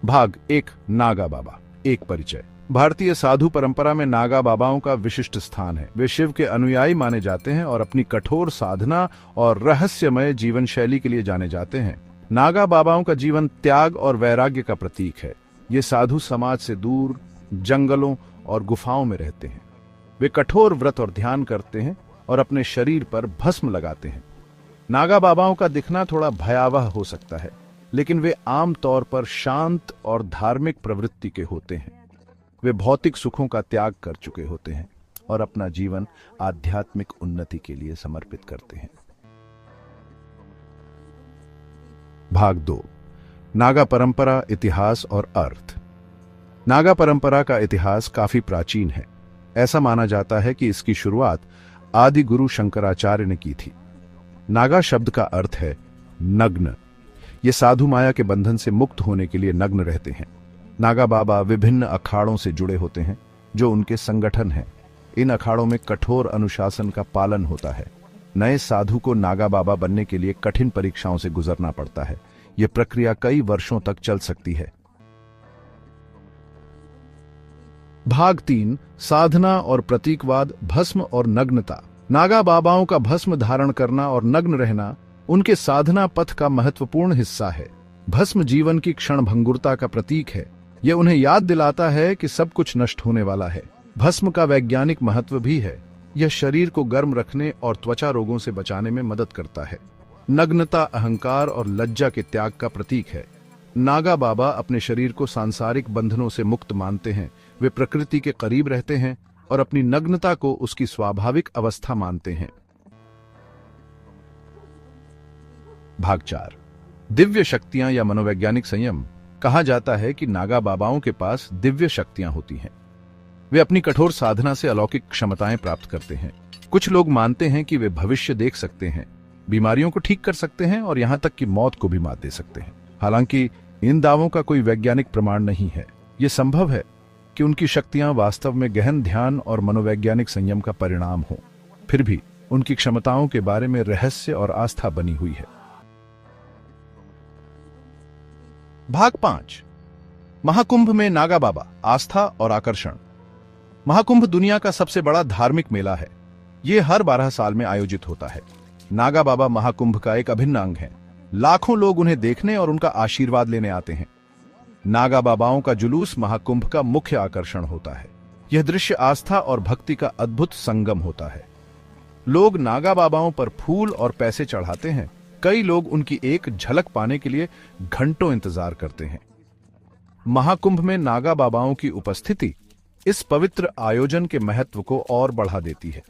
भाग एक, नागा बाबा। एक परिचय। भारतीय साधु परंपरा में नागा बाबाओं का विशिष्ट स्थान है। वे शिव के अनुयायी माने जाते हैं और अपनी कठोर साधना और रहस्यमय जीवन शैली के लिए जाने जाते हैं। नागा बाबाओं का जीवन त्याग और वैराग्य का प्रतीक है। ये साधु समाज से दूर जंगलों और गुफाओं में रहते हैं। वे कठोर व्रत और ध्यान करते हैं और अपने शरीर पर भस्म लगाते हैं। नागा बाबाओं का दिखना थोड़ा भयावह हो सकता है, लेकिन वे आम तौर पर शांत और धार्मिक प्रवृत्ति के होते हैं। वे भौतिक सुखों का त्याग कर चुके होते हैं और अपना जीवन आध्यात्मिक उन्नति के लिए समर्पित करते हैं। भाग 2, नागा परंपरा, इतिहास और अर्थ। नागा परंपरा का इतिहास काफी प्राचीन है। ऐसा माना जाता है कि इसकी शुरुआत आदि गुरु शंकराचार्य ने की थी। नागा शब्द का अर्थ है नग्न। ये साधु माया के बंधन से मुक्त होने के लिए नग्न रहते हैं। नागा बाबा विभिन्न अखाड़ों से जुड़े होते हैं जो उनके संगठन हैं। इन अखाड़ों में कठोर अनुशासन का पालन होता है। नए साधु को नागा बाबा बनने के लिए कठिन परीक्षाओं से गुजरना पड़ता है। यह प्रक्रिया कई वर्षों तक चल सकती है। भाग 3, साधना और प्रतीकवाद, भस्म और नग्नता। नागा बाबाओं का भस्म धारण करना और नग्न रहना उनके साधना पथ का महत्वपूर्ण हिस्सा है। भस्म जीवन की क्षणभंगुरता का प्रतीक है। यह उन्हें याद दिलाता है कि सब कुछ नष्ट होने वाला है। भस्म का वैज्ञानिक महत्व भी है। यह शरीर को गर्म रखने और त्वचा रोगों से बचाने में मदद करता है। नग्नता अहंकार और लज्जा के त्याग का प्रतीक है। नागा बाबा अपने शरीर को सांसारिक बंधनों से मुक्त मानते हैं। वे प्रकृति के करीब रहते हैं और अपनी नग्नता को उसकी स्वाभाविक अवस्था मानते हैं। भाग 4, दिव्य शक्तियां या मनोवैज्ञानिक संयम। कहा जाता है कि नागा बाबाओं के पास दिव्य शक्तियां होती हैं। वे अपनी कठोर साधना से अलौकिक क्षमताएं प्राप्त करते हैं। कुछ लोग मानते हैं कि वे भविष्य देख सकते हैं, बीमारियों को ठीक कर सकते हैं और यहां तक कि मौत को भी मात दे सकते हैं। हालांकि इन दावों का कोई वैज्ञानिक प्रमाण नहीं है। यह संभव है कि उनकी शक्तियां वास्तव में गहन ध्यान और मनोवैज्ञानिक संयम का परिणाम हो। फिर भी उनकी क्षमताओं के बारे में रहस्य और आस्था बनी हुई है। भाग 5, महाकुंभ में नागा बाबा, आस्था और आकर्षण। महाकुंभ दुनिया का सबसे बड़ा धार्मिक मेला है। यह हर 12 साल में आयोजित होता है। नागा बाबा महाकुंभ का एक अभिन्न अंग है। लाखों लोग उन्हें देखने और उनका आशीर्वाद लेने आते हैं। नागा बाबाओं का जुलूस महाकुंभ का मुख्य आकर्षण होता है। यह दृश्य आस्था और भक्ति का अद्भुत संगम होता है। लोग नागा बाबाओं पर फूल और पैसे चढ़ाते हैं। कई लोग उनकी एक झलक पाने के लिए घंटों इंतजार करते हैं। महाकुंभ में नागा बाबाओं की उपस्थिति इस पवित्र आयोजन के महत्व को और बढ़ा देती है।